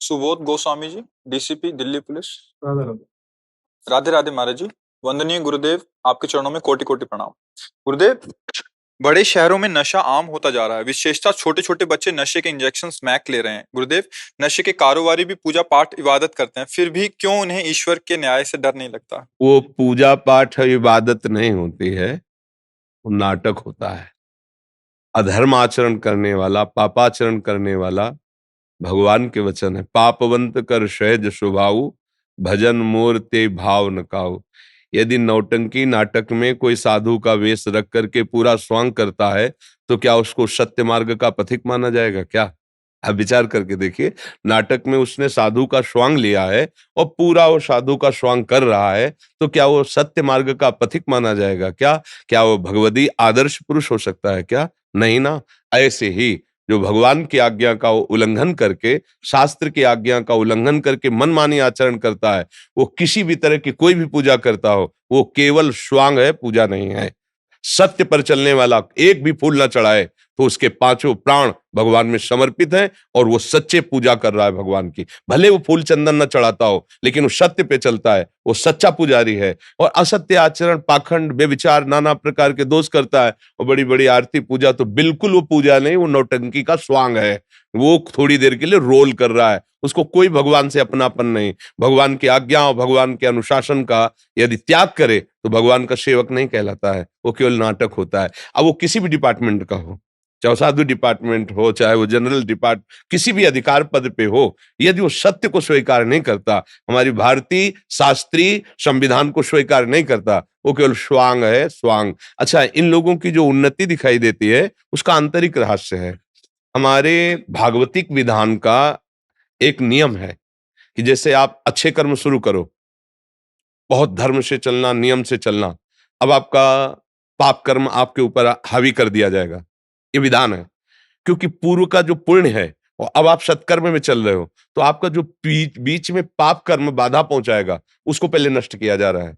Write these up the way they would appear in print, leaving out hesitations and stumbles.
Subodh Goswami ji, DCP Delhi police. Radha Radha. Radhe Radhe महाराज जी। वंदनीय गुरुदेव, आपके चरणों में कोटि कोटि प्रणाम। गुरुदेव, बड़े शहरों में नशा आम होता जा रहा है। विशेषतः छोटे छोटे बच्चे नशे के इंजेक्शन मैक ले रहे हैं। गुरुदेव, नशे के कारोबारी भी पूजा पाठ इबादत करते हैं, फिर भी क्यों उन्हें ईश्वर के न्याय से डर नहीं लगता? वो पूजा पाठ और इबादत नहीं होती है, वो नाटक होता है। अधर्म आचरण करने वाला, पापाचरण करने वाला, भगवान के वचन है, पापवंत कर सहज स्वभाव, भजन मोर ते भाव न काऊ। यदि नौटंकी नाटक में कोई साधु का वेश रख करके पूरा स्वांग करता है, तो क्या उसको सत्य मार्ग का पथिक माना जाएगा क्या? आप विचार करके देखिए, नाटक में उसने साधु का स्वांग लिया है और पूरा वो साधु का स्वांग कर रहा है, तो क्या वो सत्य मार्ग का पथिक माना जाएगा क्या? क्या वो भगवदी आदर्श पुरुष हो सकता है क्या? नहीं ना। ऐसे ही जो भगवान की आज्ञा का उल्लंघन करके, शास्त्र की आज्ञा का उल्लंघन करके मनमानी आचरण करता है, वो किसी भी तरह की कोई भी पूजा करता हो, वो केवल स्वांग है, पूजा नहीं है। सत्य पर चलने वाला एक भी फूल न चढ़ाए तो उसके पांचों प्राण भगवान में समर्पित हैं और वो सच्चे पूजा कर रहा है भगवान की। भले वो फूल चंदन न चढ़ाता हो, लेकिन वो सत्य पे चलता है, वो सच्चा पुजारी है। और असत्य आचरण, पाखंड, बेविचार, नाना प्रकार के दोष करता है और बड़ी बड़ी आरती पूजा, तो बिल्कुल वो पूजा नहीं, वो नौटंकी का स्वांग है। वो थोड़ी देर के लिए रोल कर रहा है, उसको कोई भगवान से अपनापन नहीं। भगवान की आज्ञा और भगवान के अनुशासन का यदि त्याग करे तो भगवान का सेवक नहीं कहलाता है, वो केवल नाटक होता है। अब वो किसी भी डिपार्टमेंट का हो, चाहे साधु डिपार्टमेंट हो, चाहे वो जनरल डिपार्ट, किसी भी अधिकार पद पे हो, यदि वो सत्य को स्वीकार नहीं करता, हमारी भारतीय शास्त्रीय संविधान को स्वीकार नहीं करता, वो केवल स्वांग है, स्वांग। अच्छा, इन लोगों की जो उन्नति दिखाई देती है, उसका आंतरिक रहस्य है। हमारे भागवतिक विधान का एक नियम है कि जैसे आप अच्छे कर्म शुरू करो, बहुत धर्म से चलना, नियम से चलना, अब आपका पाप कर्म आपके ऊपर हावी कर दिया जाएगा, ये विधान है। क्योंकि पूर्व का जो पुण्य है और अब आप सत्कर्म में चल रहे हो, तो आपका जो बीच में पाप कर्म बाधा पहुंचाएगा, उसको पहले नष्ट किया जा रहा है।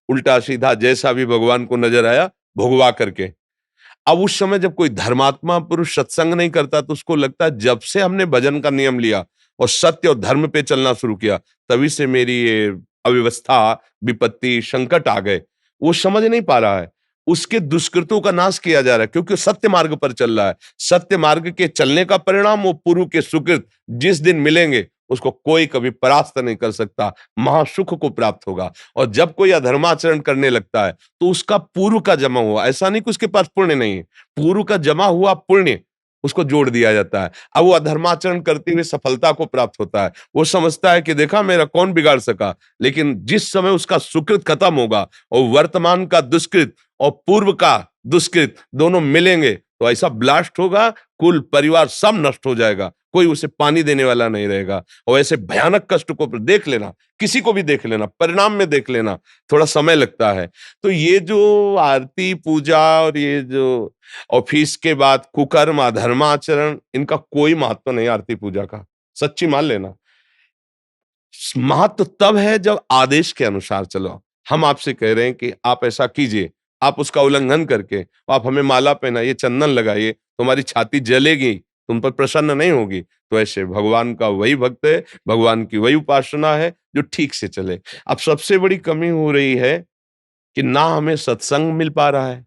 उल्टा सीधा जैसा भी भगवान को नजर आया, भोगवा करके। अब उस समय जब कोई धर्मात्मा पुरुष सत्संग नहीं करता, तो उसको लगता है जब से हमने भजन का नियम लिया और सत्य और धर्म पे चलना शुरू किया, तभी से मेरी ये अव्यवस्था, विपत्ति, संकट आ गए। वो समझ नहीं पा रहा है, उसके दुष्कृतों का नाश किया जा रहा है, क्योंकि सत्य मार्ग पर चल रहा है। सत्य मार्ग के चलने का परिणाम वो पूर्व के सुकृत जिस दिन मिलेंगे, उसको कोई कभी परास्त नहीं कर सकता, महासुख को प्राप्त होगा। और जब कोई अधर्माचरण करने लगता है, तो उसका पूर्व का जमा हुआ, ऐसा नहीं कि उसके पास पुण्य नहीं है, पूर्व का जमा हुआ पुण्य उसको जोड़ दिया जाता है। अब वो अधर्माचरण करते हुए सफलता को प्राप्त होता है। वो समझता है कि देखा, मेरा कौन बिगाड़ सका। लेकिन जिस समय उसका सुकृत खत्म होगा और वर्तमान का दुष्कृत और पूर्व का दुष्कृत दोनों मिलेंगे, तो ऐसा ब्लास्ट होगा, कुल परिवार सब नष्ट हो जाएगा, कोई उसे पानी देने वाला नहीं रहेगा। और ऐसे भयानक कष्ट को देख लेना, किसी को भी देख लेना, परिणाम में देख लेना, थोड़ा समय लगता है। तो ये जो आरती पूजा और ये जो ऑफिस के बाद कुकर्म, अधर्माचरण, इनका कोई महत्व नहीं आरती पूजा का, सच्ची मान लेना। महत्व तब है जब आदेश के अनुसार चलो। हम आपसे कह रहे हैं कि आप ऐसा कीजिए, आप उसका उल्लंघन करके आप हमें माला पहनाइए, चंदन लगाइए, तुम्हारी छाती जलेगी, तुम पर प्रसन्न नहीं होगी। तो ऐसे भगवान का वही भक्त है, भगवान की वही उपासना है जो ठीक से चले। अब सबसे बड़ी कमी हो रही है कि ना हमें सत्संग मिल पा रहा है,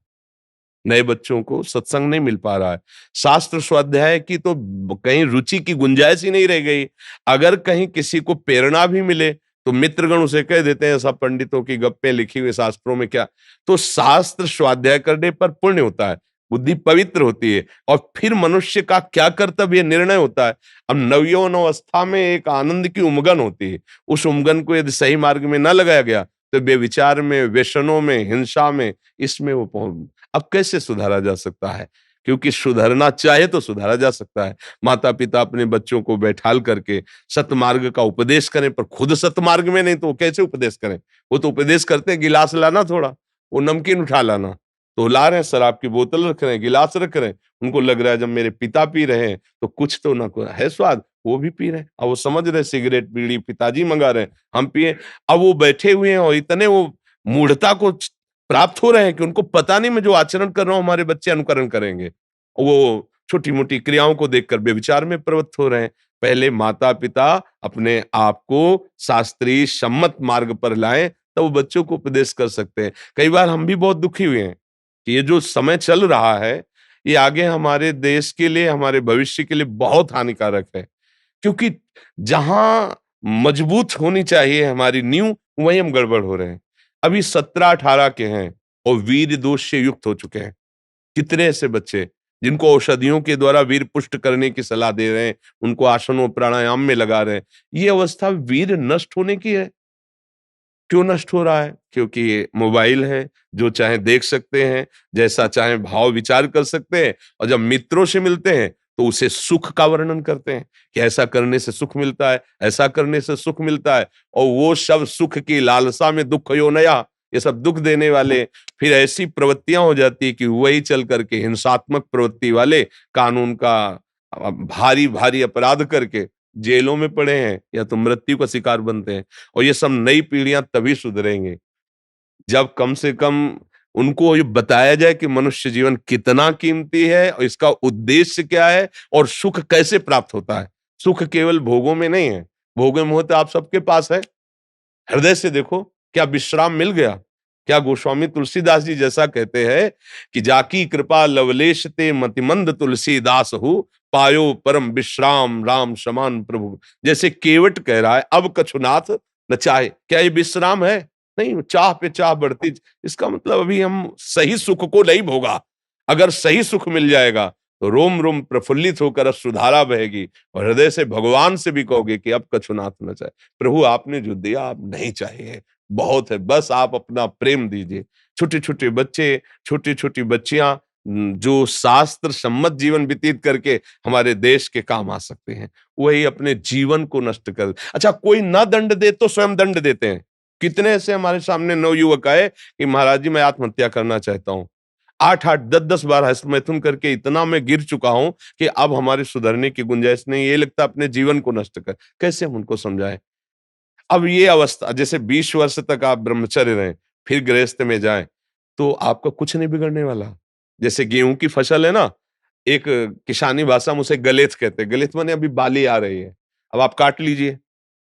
नए बच्चों को सत्संग नहीं मिल पा रहा है। शास्त्र स्वाध्याय की तो कहीं रुचि की गुंजाइश ही नहीं रह गई। अगर कहीं किसी को प्रेरणा भी मिले, तो मित्रगण उसे कह देते हैं सब पंडितों की गप्पे लिखी हुई शास्त्रों में क्या। तो शास्त्र स्वाध्याय करने पर पुण्य होता है, बुद्धि पवित्र होती है, और फिर मनुष्य का क्या कर्तव्य निर्णय होता है। अब नवयौवन अवस्था में एक आनंद की उमगन होती है, उस उमगन को यदि सही मार्ग में न लगाया गया, तो बेविचार में, व्यसनों में, हिंसा में, इसमें वो अब कैसे सुधारा जा सकता है? क्योंकि सुधरना चाहे तो सुधारा जा सकता है। माता पिता अपने बच्चों को बैठाल करके सतमार्ग का उपदेश करें, पर खुद सतमार्ग में नहीं तो वो कैसे उपदेश करें? वो तो उपदेश करते हैं, गिलास लाना थोड़ा, वो नमकीन उठा लाना, तो ला रहे हैं, शराब की बोतल रख रहे हैं, गिलास रख रहे हैं, उनको लग रहा है जब मेरे पिता पी रहे हैं तो कुछ तो ना है स्वाद, वो भी पी रहे हैं। अब वो समझ रहे सिगरेट बीड़ी पिताजी मंगा रहे हैं, हम पिए। अब वो बैठे हुए हैं और इतने वो मूढ़ता को प्राप्त हो रहे हैं कि उनको पता नहीं मैं जो आचरण कर रहा हूं हमारे बच्चे अनुकरण करेंगे। वो छोटी मोटी क्रियाओं को देखकर व्यभिचार में प्रवृत्त हो रहे हैं। पहले माता-पिता अपने आप को शास्त्रीय सम्मत मार्ग पर लाएँ, तब वो बच्चों को उपदेश कर सकते हैं। कई बार हम भी बहुत दुखी हुए हैं कि ये जो समय चल रहा है, ये आगे हमारे देश के लिए, हमारे भविष्य के लिए बहुत हानिकारक है। क्योंकि जहां मजबूत होनी चाहिए हमारी नींव, वहीं हम गड़बड़ हो रहे हैं। अभी 17-18 के हैं और वीर दोष से युक्त हो चुके हैं। कितने ऐसे बच्चे जिनको औषधियों के द्वारा वीर पुष्ट करने की सलाह दे रहे हैं, उनको आसनों प्राणायाम में लगा रहे हैं। ये अवस्था वीर नष्ट होने की है। क्यों नष्ट हो रहा है? क्योंकि ये मोबाइल है, जो चाहे देख सकते हैं, जैसा चाहे भाव विचार कर सकते हैं, और जब मित्रों से मिलते हैं तो उसे सुख का वर्णन करते हैं कि ऐसा करने से सुख मिलता है, ऐसा करने से सुख मिलता है, और वो सब सुख की लालसा में दुख यो नया, ये सब दुख देने वाले फिर ऐसी प्रवृत्तियां हो जाती है कि वही चल करके हिंसात्मक प्रवृत्ति वाले कानून का भारी भारी अपराध करके जेलों में पड़े हैं या तो मृत्यु का शिकार बनते हैं। और ये सब नई पीढ़ियां तभी सुधरेंगे जब कम से कम उनको ये बताया जाए कि मनुष्य जीवन कितना कीमती है और इसका उद्देश्य क्या है और सुख कैसे प्राप्त होता है। सुख केवल भोगों में नहीं है, भोगों में होता आप सबके पास है। हृदय से देखो, क्या विश्राम मिल गया? क्या गोस्वामी तुलसीदास जी जैसा कहते हैं कि जाकी कृपा लवलेश ते मतिमंद तुलसीदास हो, पायो परम विश्राम राम समान प्रभु। जैसे केवट कह रहा है, अब कछुनाथ न चाहे, क्या ये विश्राम है? नहीं, चाह पे चाह बढ़ती। इसका मतलब अभी हम सही सुख को नहीं भोगा। अगर सही सुख मिल जाएगा तो रोम रोम प्रफुल्लित होकर अब सुधारा बहेगी और हृदय से भगवान से भी कहोगे कि अब कछुनाथ न चाहे। प्रभु आपने जो दिया आप नहीं चाहिए, बहुत है, बस आप अपना प्रेम दीजिए। छोटे-छोटे बच्चे, छोटी-छोटी बच्चियां जो शास्त्र सम्मत जीवन व्यतीत करके हमारे देश के काम आ सकते हैं, वही अपने जीवन को नष्ट कर। अच्छा, कोई ना दंड दे तो स्वयं दंड देते हैं। कितने ऐसे हमारे सामने नवयुवक आए कि महाराज जी मैं आत्महत्या करना चाहता हूँ। 8-8, 10-10 बार हस्तमैथुन करके इतना मैं गिर चुका हूं कि अब हमारे सुधरने की गुंजाइश नहीं, ये लगता अपने जीवन को नष्ट कर। कैसे हम उनको समझाएं? अब ये अवस्था, जैसे 20 वर्ष तक आप ब्रह्मचर्य रहें, फिर गृहस्थ में जाएं, तो आपका कुछ नहीं बिगड़ने वाला। जैसे गेहूं की फसल है ना, एक किसानी भाषा में उसे गलेथ कहते हैं। गलेथ माने अभी बाली आ रही है, अब आप काट लीजिए,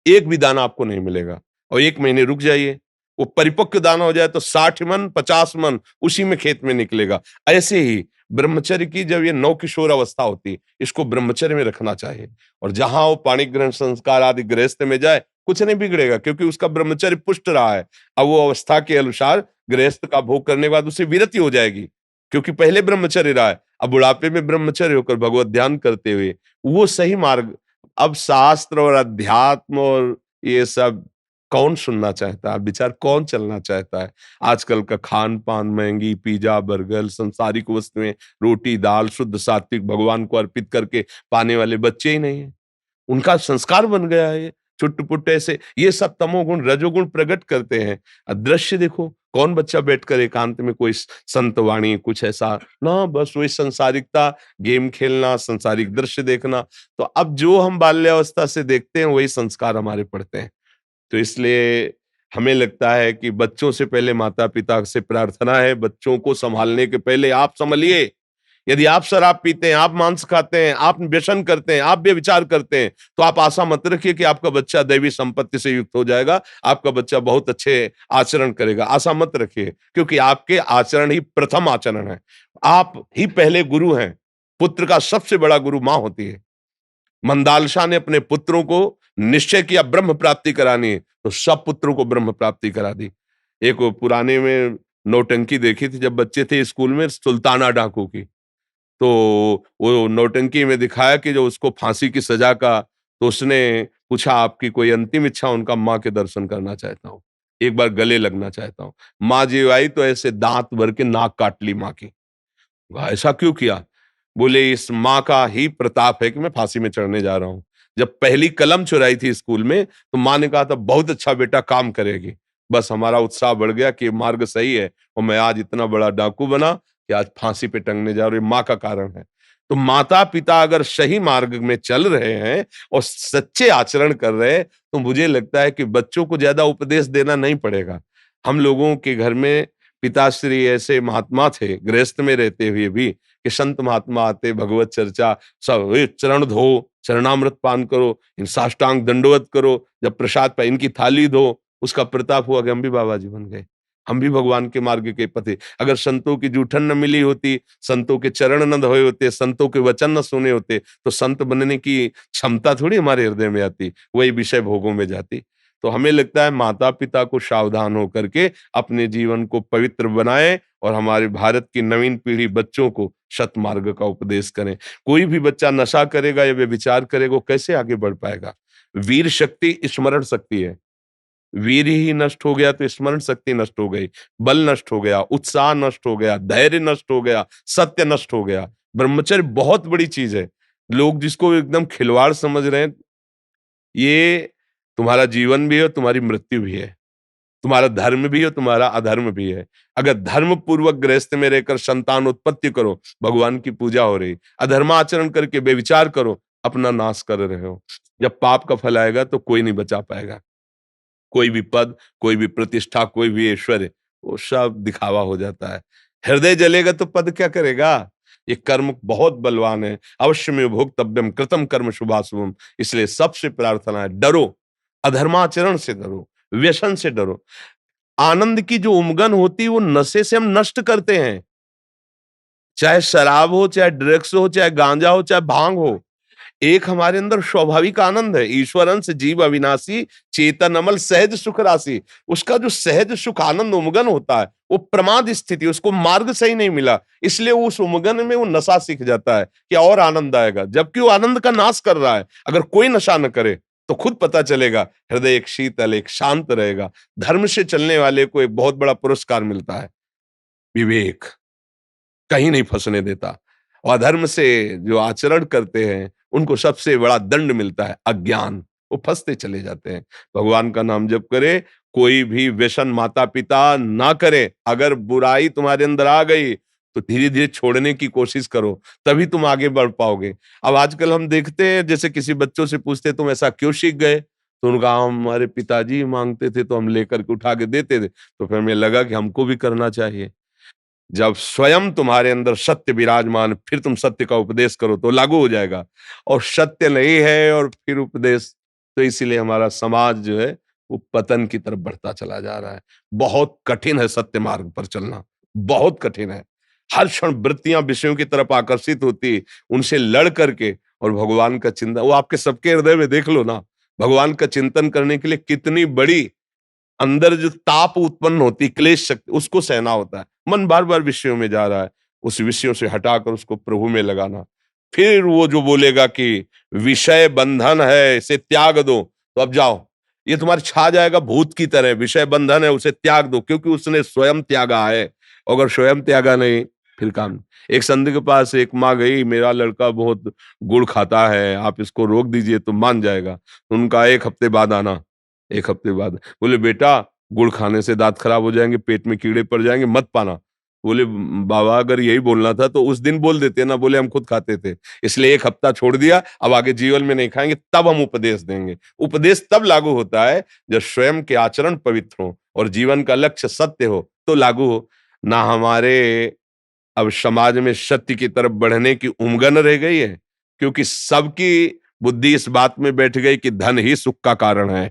एक भी दाना आपको नहीं मिलेगा और 1 महीने रुक जाइए। वो परिपक्व दाना हो जाए तो 60 मन, 50 मन उसी में खेत में निकलेगा। ऐसे ही ब्रह्मचर्य की जब ये नवकिशोर अवस्था होती है, इसको ब्रह्मचर्य में रखना चाहिए और जहां वो पाणी ग्रहण संस्कार आदि गृहस्थ में जाए, कुछ नहीं बिगड़ेगा क्योंकि उसका ब्रह्मचर्य पुष्ट रहा है। अब वो अवस्था के अनुसार गृहस्थ का भोग करने के बाद उसे विरति हो जाएगी क्योंकि पहले ब्रह्मचर्य रहा है। अब बुढ़ापे में ब्रह्मचर्य होकर भगवत ध्यान करते हुए वो सही मार्ग। अब शास्त्र और अध्यात्म और ये सब कौन सुनना चाहता है? विचार कौन चलना चाहता है? आजकल का खान-पान, महँगी पिज़्ज़ा, बर्गर, सांसारिक वस्तुएँ, रोटी, दाल, शुद्ध सात्विक भगवान को अर्पित करके पाने वाले बच्चे ही नहीं हैं। उनका संस्कार बन गया है ये, छुट्ट-पुट्ट ऐसे, ये सब तमोगुण, रजोगुण प्रकट करते हैं। दृश्य देखो, कौन बच्चा बैठकर एकांत में कोई संत वाणी कुछ ऐसा ना, बस वही संसारिकता, गेम खेलना, संसारिक दृश्य देखना। तो अब जो हम बाल्यावस्था से देखते हैं, वही संस्कार हमारे पड़ते हैं। तो इसलिए हमें लगता है कि बच्चों से पहले माता-पिता से प्रार्थना है, बच्चों को सँभालने के पहले आप सँभलिए। यदि आप शराब पीते हैं, आप मांस खाते हैं, आप व्यसन करते हैं, आप व्यभिचार करते हैं, तो आप आशा मत रखिए कि आपका बच्चा दैवी संपत्ति से युक्त हो जाएगा, आपका बच्चा बहुत अच्छे आचरण करेगा, आशा मत रखिए, क्योंकि आपके आचरण ही प्रथम आचरण है। आप ही पहले गुरु हैं। पुत्र का सबसे बड़ा गुरु माँ होती है। मंदालशा ने अपने पुत्रों को निश्चय किया ब्रह्म प्राप्ति करानी है, तो सब पुत्रों को ब्रह्म प्राप्ति करा दी। एक वो पुराने में नौटंकी देखी थी जब बच्चे थे स्कूल में, सुल्ताना डाकू की। तो वो नौटंकी में दिखाया कि जो उसको फांसी की सजा का, तो उसने पूछा आपकी कोई अंतिम इच्छा? उनका माँ के दर्शन करना चाहता हूँ, एक बार गले लगना चाहता हूँ। माँ जी आई तो ऐसे दांत भर के नाक काट ली माँ की। ऐसा क्यों किया? बोले इस माँ का ही प्रताप है कि मैं फांसी में चढ़ने जा रहा हूँ। जब पहली कलम चुराई थी स्कूल में तो माँ ने कहा था बहुत अच्छा बेटा काम करेगी। बस हमारा उत्साह बढ़ गया कि मार्ग सही है और मैं आज इतना बड़ा डाकू बना कि आज फांसी पे टंगने जा रहा हूँ, माँ का कारण है। तो माता पिता अगर सही मार्ग में चल रहे हैं और सच्चे आचरण कर रहे हैं तो मुझे लगता है कि बच्चों को ज्यादा उपदेश देना नहीं पड़ेगा। हम लोगों के घर में पिताश्री ऐसे महात्मा थे गृहस्थ में रहते हुए भी कि संत महात्मा आते, भगवत चर्चा, सब "ए, चरण धो, चरणामृत पान करो, इन साष्टांग दंडवत करो, जब प्रसाद पाए इनकी थाली धो"। उसका प्रताप हुआ कि हम भी बाबा जी बन गए, हम भी भगवान के मार्ग के पथे। अगर संतों की जूठन न मिली होती, संतों के चरण न धोए होते, संतों के वचन न सुने होते, तो संत बनने की क्षमता थोड़ी हमारे हृदय में आती, वही विषय भोगों में जाती। तो हमें लगता है माता पिता को सावधान होकर के अपने जीवन को पवित्र बनाएं और हमारे भारत की नवीन पीढ़ी बच्चों को सतमार्ग का उपदेश करें। कोई भी बच्चा नशा करेगा या व्यभिचार करेगा, वो कैसे आगे बढ़ पाएगा? वीर शक्ति स्मरण शक्ति है। वीर ही नष्ट हो गया तो स्मरण शक्ति नष्ट हो गई, बल नष्ट हो गया, उत्साह नष्ट हो गया, धैर्य नष्ट हो गया, सत्य नष्ट हो गया। ब्रह्मचर्य बहुत बड़ी चीज है। लोग जिसको एकदम खिलवाड़ समझ रहे हैं, ये तुम्हारा जीवन भी है, तुम्हारी मृत्यु भी है, तुम्हारा धर्म भी है, तुम्हारा अधर्म भी है। अगर धर्म पूर्वक गृहस्थ में रहकर संतान उत्पत्ति करो, भगवान की पूजा हो रही। अधर्माचरण करके बेविचार करो, अपना नाश कर रहे हो। जब पाप का फल आएगा तो कोई नहीं बचा पाएगा। कोई भी पद, कोई भी प्रतिष्ठा, कोई भी ऐश्वर्य, वो सब दिखावा हो जाता है। हृदय जलेगा तो पद क्या करेगा? ये कर्म बहुत बलवान है। अवश्य में भोक्तव्यम कृतम कर्म शुभाशुभम। इसलिए सबसे प्रार्थना है, डरो, अधर्माचरण से डरो, व्यसन से डरो। आनंद की जो उमगन होती है वो नशे से हम नष्ट करते हैं। चाहे शराब हो, चाहे ड्रग्स हो, चाहे गांजा हो, चाहे भांग हो, एक हमारे अंदर स्वाभाविक आनंद है। ईश्वर अंश जीव अविनाशी, चेतन अमल सहज सुख राशि। उसका जो सहज सुख आनंद उमगन होता है, वो प्रमाद स्थिति, उसको मार्ग सही नहीं मिला, इसलिए उस उमगन में वो नशा सीख जाता है कि और आनंद आएगा, जबकि वो आनंद का नाश कर रहा है। अगर कोई नशा न करे तो खुद पता चलेगा, हृदय एक शीतल, एक शांत रहेगा। धर्म से चलने वाले को एक बहुत बड़ा पुरस्कार मिलता है, विवेक, कहीं नहीं फंसने देता। और अधर्म से जो आचरण करते हैं, उनको सबसे बड़ा दंड मिलता है, अज्ञान। वो फंसते चले जाते हैं। भगवान का नाम जप करे, कोई भी व्यसन माता पिता ना करे। अगर बुराई तुम्हारे अंदर आ गई तो धीरे धीरे छोड़ने की कोशिश करो, तभी तुम आगे बढ़ पाओगे। अब आजकल हम देखते हैं, जैसे किसी बच्चों से पूछते तुम ऐसा क्यों सीख गए, तो उनका हमारे पिताजी मांगते थे तो हम लेकर के उठा के देते थे, तो फिर हमें लगा कि हमको भी करना चाहिए। जब स्वयं तुम्हारे अंदर सत्य विराजमान, फिर तुम सत्य का उपदेश करो तो लागू हो जाएगा। और सत्य नहीं है और फिर उपदेश, तो इसीलिए हमारा समाज जो है वो पतन की तरफ बढ़ता चला जा रहा है। बहुत कठिन है सत्य मार्ग पर चलना, बहुत कठिन है। हर क्षण वृत्तियां विषयों की तरफ आकर्षित होती, उनसे लड़ करके, और भगवान का चिंतन, वो आपके सबके हृदय में देख लो ना, भगवान का चिंतन करने के लिए कितनी बड़ी अंदर जो ताप उत्पन्न होती, क्लेश शक्ति, उसको सहना होता है। मन बार बार विषयों में जा रहा है, उस विषयों से हटाकर उसको प्रभु में लगाना। फिर वो जो बोलेगा कि विषय बंधन है, इसे त्याग दो, तो अब जाओ, ये तुम्हारे छा जाएगा भूत की तरह। विषय बंधन है, उसे त्याग दो, क्योंकि उसने स्वयं त्यागा है। अगर स्वयं त्यागा नहीं, फिर काम। एक संत के पास एक माँ गई, मेरा लड़का बहुत गुड़ खाता है, आप इसको रोक दीजिए तो मान जाएगा। उनका एक हफ्ते बाद आना, एक हफ्ते बाद बोले, बेटा गुड़ खाने से दांत खराब हो जाएंगे, पेट में कीड़े पड़ जाएंगे, मत पाना। बोले, बाबा अगर यही बोलना था तो उस दिन बोल देते ना। बोले, हम खुद खाते थे, इसलिए एक हफ्ता छोड़ दिया, अब आगे जीवन में नहीं खाएंगे, तब हम उपदेश देंगे। उपदेश तब लागू होता है जब स्वयं के आचरण पवित्र हो और जीवन का लक्ष्य सत्य हो, तो लागू हो ना। हमारे अब समाज में सत्य की तरफ बढ़ने की उमगन रह गई है, क्योंकि सबकी बुद्धि इस बात में बैठ गई कि धन ही सुख का कारण है।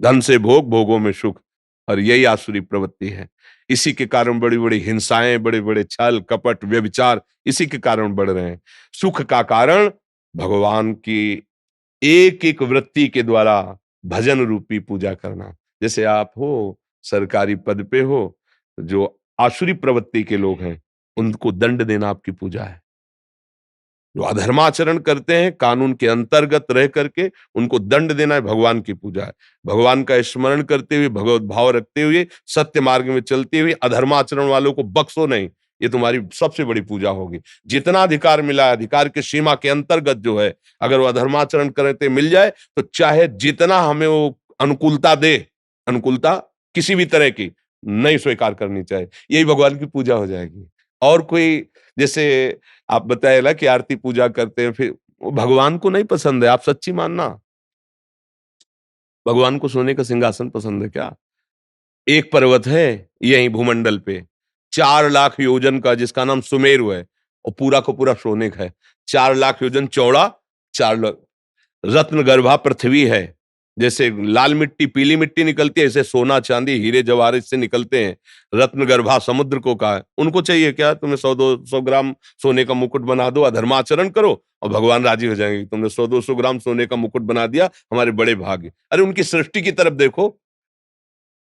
धन से भोग, भोगों में सुख, और यही आसुरी प्रवृत्ति है। इसी के कारण बड़ी बड़ी हिंसाएं, बड़े बड़े छल कपट व्यभिचार इसी के कारण बढ़ रहे हैं। सुख का कारण भगवान की एक एक वृत्ति के द्वारा भजन रूपी पूजा करना। जैसे आप हो, सरकारी पद पे हो, जो आसुरी प्रवृत्ति के लोग हैं, उनको दंड देना आपकी पूजा है। जो अधर्माचरण करते हैं, कानून के अंतर्गत रह करके उनको दंड देना है, भगवान की पूजा है। भगवान का स्मरण करते हुए, भगवत भाव रखते हुए, सत्य मार्ग में चलते हुए अधर्माचरण वालों को बख्शो नहीं, ये तुम्हारी सबसे बड़ी पूजा होगी। जितना अधिकार मिला है, अधिकार की सीमा के अंतर्गत जो है, अगर वो अधर्माचरण करते मिल जाए तो चाहे जितना हमें वो अनुकूलता दे, अनुकूलता किसी भी तरह की नहीं स्वीकार करनी चाहिए। यही भगवान की पूजा हो जाएगी। और कोई, जैसे आप बताए ना कि आरती पूजा करते हैं, फिर वो भगवान को नहीं पसंद है, आप सच्ची मानना। भगवान को सोने का सिंहासन पसंद है क्या? एक पर्वत है यहीं भूमंडल पे 4 लाख योजन का, जिसका नाम सुमेरु है, और पूरा का पूरा सोने का है। 4 लाख योजन चौड़ा, 4 लाख रत्न गर्भा पृथ्वी है। जैसे लाल मिट्टी पीली मिट्टी निकलती है, ऐसे सोना चांदी हीरे जवाहरात से निकलते हैं। रत्न गर्भा समुद्र को कहा है। उनको चाहिए क्या, तुम्हें 100-200 ग्राम सोने का मुकुट बना दो, अधर्माचरण करो और भगवान राजी हो जाएंगे। तुमने 100-200 ग्राम सोने का मुकुट बना दिया, हमारे बड़े भाग्य। अरे उनकी सृष्टि की तरफ देखो,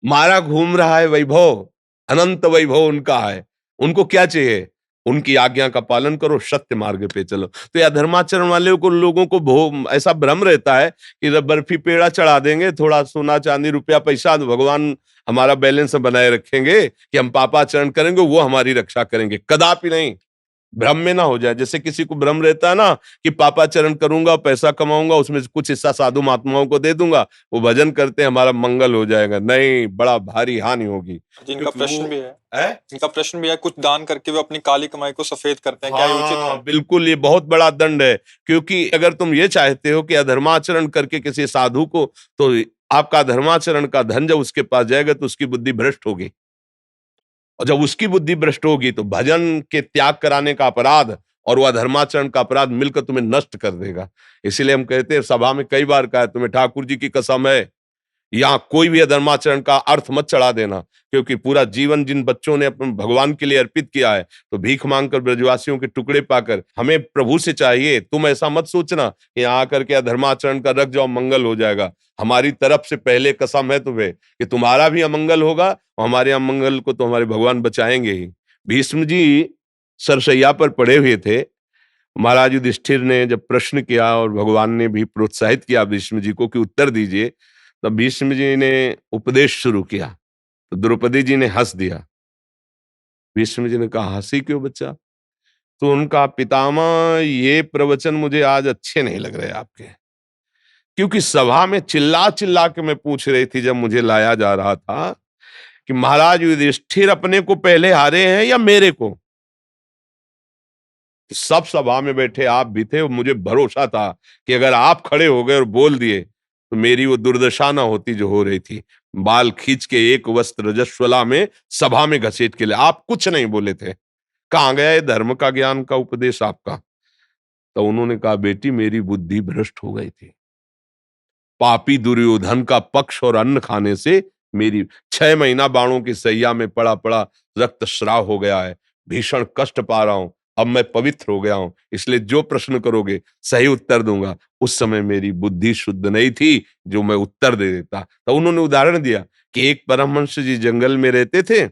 मारा घूम रहा है वैभव, अनंत वैभव उनका है। उनको क्या चाहिए, उनकी आज्ञा का पालन करो, सत्य मार्ग पे चलो। तो यह धर्माचरण वाले को, लोगों को ऐसा भ्रम रहता है कि जब बर्फी पेड़ा चढ़ा देंगे, थोड़ा सोना चांदी रुपया पैसा, तो भगवान हमारा बैलेंस बनाए रखेंगे, कि हम पापाचरण करेंगे वो हमारी रक्षा करेंगे। कदापि नहीं, भ्रम में ना हो जाए। जैसे किसी को भ्रम रहता है ना कि पापाचरण करूंगा, पैसा कमाऊंगा, उसमें से कुछ हिस्सा साधु महात्माओं को दे दूंगा, वो भजन करते हैं हमारा मंगल हो जाएगा। नहीं, बड़ा भारी हानि होगी। जिनका क्योंकि प्रश्न वो भी है, है। इनका प्रश्न भी है, कुछ दान करके वे अपनी काली कमाई को सफेद करते हैं, क्या ये उचित है? हाँ बिल्कुल, ये बहुत बड़ा दंड है। क्योंकि अगर तुम ये चाहते हो कि अधर्माचरण करके किसी साधु को, तो आपका धर्माचरण का धन जब उसके पास जाएगा तो उसकी बुद्धि भ्रष्ट होगी, और जब उसकी बुद्धि भ्रष्ट होगी तो भजन के त्याग कराने का अपराध और वह धर्माचरण का अपराध मिलकर तुम्हें नष्ट कर देगा। इसीलिए हम कहते हैं, सभा में कई बार कहा है, तुम्हें ठाकुर जी की कसम है, यहाँ कोई भी अधर्माचरण का अर्थ मत चढ़ा देना। क्योंकि पूरा जीवन जिन बच्चों ने अपने भगवान के लिए अर्पित किया है, तो भीख मांगकर ब्रजवासियों के टुकड़े पाकर हमें प्रभु से चाहिए। तुम ऐसा मत सोचना कि यहाँ आकर के अधर्माचरण का रख जाओ, मंगल हो जाएगा। हमारी तरफ से पहले कसम है तुम्हें कि तुम्हारा भी अमंगल होगा, और हमारे अमंगल को तो हमारे भगवान बचाएंगे ही। भीष्म जी सरसैया पर पड़े हुए थे। महाराज युधिष्ठिर ने जब प्रश्न किया और भगवान ने भी प्रोत्साहित किया भीष्म जी को कि उत्तर दीजिए, तब भीष्म जी ने उपदेश शुरू किया, तो द्रौपदी जी ने हंस दिया। भीष्म जी ने कहा, हंसी क्यों बच्चा? तो उनका, पितामह ये प्रवचन मुझे आज अच्छे नहीं लग रहे आपके। क्योंकि सभा में चिल्ला चिल्ला के मैं पूछ रही थी, जब मुझे लाया जा रहा था, कि महाराज युधिष्ठिर अपने को पहले हारे हैं या मेरे को। सब सभा में बैठे आप भी थे, और मुझे भरोसा था कि अगर आप खड़े हो गए और बोल दिए तो मेरी वो दुर्दशा ना होती जो हो रही थी। बाल खींच के एक वस्त्र रजस्वला में सभा में घसीट के लिए, आप कुछ नहीं बोले थे। कहाँ गया ये धर्म का ज्ञान का उपदेश आपका? तो उन्होंने कहा, बेटी मेरी बुद्धि भ्रष्ट हो गई थी। पापी दुर्योधन का पक्ष और अन्न खाने से मेरी 6 महीना बाणों की सैया में पड़ा पड़ा रक्तस्राव हो गया है। भीषण कष्ट पा रहा हूं। अब मैं पवित्र हो गया हूं, इसलिए जो प्रश्न करोगे सही उत्तर दूंगा। उस समय मेरी बुद्धि शुद्ध नहीं थी जो मैं उत्तर दे देता। तो उन्होंने उदाहरण दिया कि एक परमहंस जी जंगल में रहते थे,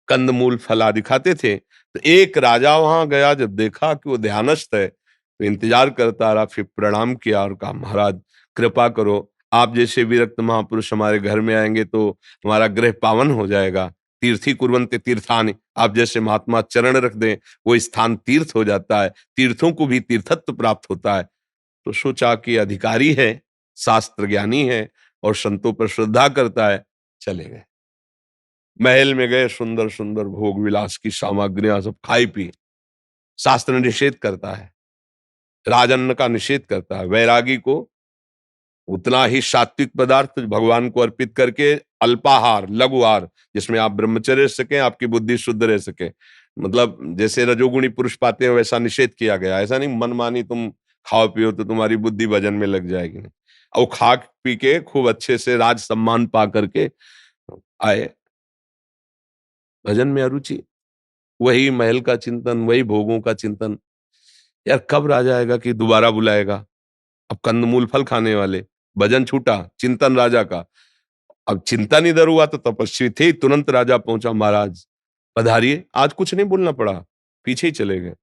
कंदमूल फल आदि खाते थे। तो एक राजा वहां गया, जब देखा कि वो ध्यानस्थ है, तो इंतजार करता रहा। फिर प्रणाम किया और कहा, महाराज कृपा करो, आप जैसे विरक्त महापुरुष हमारे घर में आएंगे तो हमारा गृह पावन हो जाएगा। तीर्थी कुर्वन्ते तीर्थानि, आप जैसे महात्मा चरण रख दें, वो स्थान तीर्थ हो जाता है, तीर्थों को भी तीर्थत्व प्राप्त होता है। तो सोचा कि अधिकारी है, शास्त्र ज्ञानी है और संतों पर श्रद्धा करता है, चले गए। महल में गए, सुंदर सुंदर भोग विलास की सामग्रियां सब खाई पी। शास्त्र निषेध करता है, राजन्न का निषेध करता है। वैरागी को उतना ही सात्विक पदार्थ भगवान को अर्पित करके, अल्पाहार लघुहार, जिसमें आप ब्रह्मचर्य रह सकें, आपकी बुद्धि शुद्ध रह सके। मतलब जैसे रजोगुणी पुरुष पाते हैं वैसा निषेध किया गया। ऐसा नहीं मनमानी तुम खाओ पियो तो तुम्हारी बुद्धि भजन में लग जाएगी। नहीं, और खा पी के खूब अच्छे से राज सम्मान पा करके आए, भजन में अरुचि, वही महल का चिंतन, वही भोगों का चिंतन। यार कब राजा आएगा कि दोबारा बुलाएगा? अब कंदमूल फल खाने वाले, भजन छूटा, चिंतन राजा का। अब चिंतन इधर हुआ तो तपस्वी थे, तुरंत राजा पहुंचा, महाराज पधारिए। आज कुछ नहीं बोलना पड़ा, पीछे ही चले गए।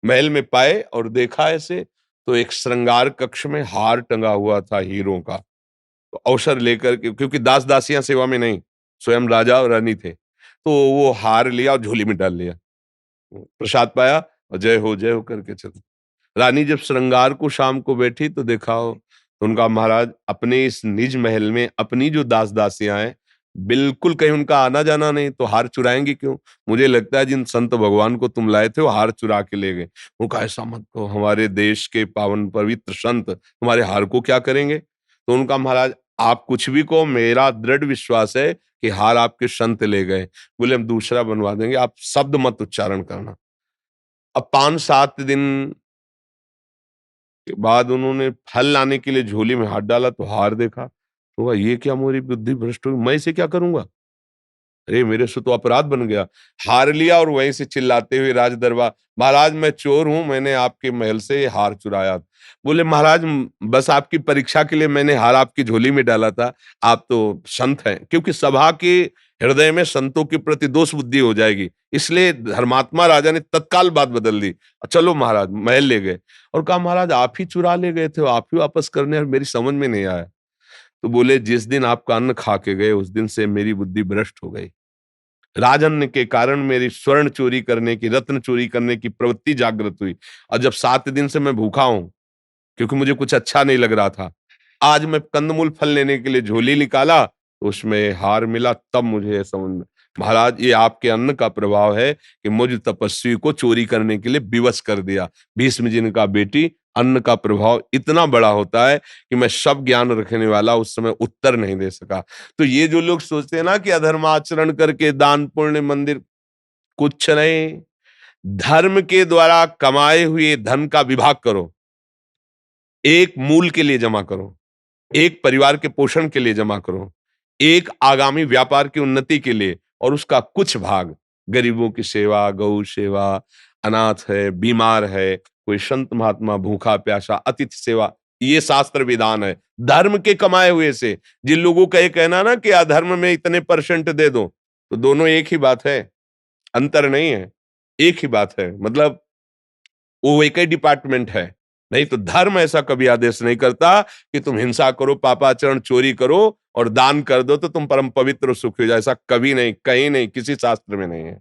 महल में पाए और देखा ऐसे, तो एक श्रृंगार कक्ष में हार टंगा हुआ था हीरों का। तो अवसर लेकर के, क्योंकि दास दासियां सेवा में नहीं, स्वयं राजा और रानी थे, तो वो हार लिया और झोली में डाल लिया, प्रसाद पाया और जय हो करके चल। रानी जब श्रृंगार को शाम को बैठी तो देखा हो, तो उनका, महाराज अपने इस निज महल में अपनी जो दास दासियां हैं, बिल्कुल कहीं उनका आना जाना नहीं, तो हार चुराएंगे क्यों? मुझे लगता है जिन संत भगवान को तुम लाए थे वो हार चुरा के ले गए। वो कहा, ऐसा मत कहो, हमारे देश के पावन पवित्र संत तुम्हारे हार को क्या करेंगे? तो उनका, महाराज आप कुछ भी कहो, मेरा दृढ़ विश्वास है कि हार आपके संत ले गए। बोले हम दूसरा बनवा देंगे, आप शब्द मत उच्चारण करना। अब 5-7 दिन के बाद उन्होंने फल लाने के लिए झोली में हाथ डाला तो हार देखा। तो हुआ ये क्या, मेरी बुद्धि भ्रष्ट हुई, मैं इसे क्या करूँगा? अरे! मेरे से तो अपराध बन गया। हार लिया और वहीं से चिल्लाते हुए राज दरबार, महाराज मैं चोर हूँ, मैंने आपके महल से ये हार चुराया। बोले महाराज बस आपकी परीक्षा के लिए मैंने हार आपकी झोली में डाला था, आप तो संत हैं। क्योंकि सभा के हृदय में संतों के प्रति दोष बुद्धि हो जाएगी, इसलिए धर्मात्मा राजा ने तत्काल बात बदल दी। चलो महाराज, महल ले गए और कहा महाराज आप ही चुरा ले गए थे, आप ही वापस करने आए, मेरी समझ में नहीं आया। तो बोले जिस दिन आपका अन्न खा के गए उस दिन से मेरी बुद्धि भ्रष्ट हो गई। राजन के कारण मेरी स्वर्ण चोरी करने की, रत्न चोरी करने की प्रवृत्ति जागृत हुई और जब 7 दिन से मैं भूखा हूं, क्योंकि मुझे कुछ अच्छा नहीं लग रहा था, आज मैं कंदमूल फल लेने के लिए झोली निकाला तो उसमें हार मिला, तब मुझे समझ में, महाराज ये आपके अन्न का प्रभाव है कि मुझ तपस्वी को चोरी करने के लिए विवश कर दिया। भीष्म जी ने कहा बेटी, अन्न का प्रभाव इतना बड़ा होता है कि मैं सब ज्ञान रखने वाला उस समय उत्तर नहीं दे सका। तो ये जो लोग सोचते हैं ना कि अधर्माचरण करके दान पुण्य मंदिर, कुछ नहीं, धर्म के द्वारा कमाए हुए धन का विभाग करो, एक मूल के लिए जमा करो, एक परिवार के पोषण के लिए जमा करो, एक आगामी व्यापार की उन्नति के लिए, और उसका कुछ भाग गरीबों की सेवा, गौ सेवा, अनाथ है, बीमार है, कोई संत महात्मा भूखा प्यासा, अतिथि सेवा, ये शास्त्र विधान है। धर्म के कमाए हुए से, जिन लोगों का ये कहना ना कि अधर्म में इतने परसेंट दे दो, तो दोनों एक ही बात है, अंतर नहीं है, एक ही बात है, मतलब वो एक ही डिपार्टमेंट है। नहीं तो धर्म ऐसा कभी आदेश नहीं करता कि तुम हिंसा करो, पापाचरण, चोरी करो और दान कर दो तो तुम परम पवित्र और सुखी हो जाओ। ऐसा कभी नहीं, कहीं नहीं, किसी शास्त्र में नहीं है।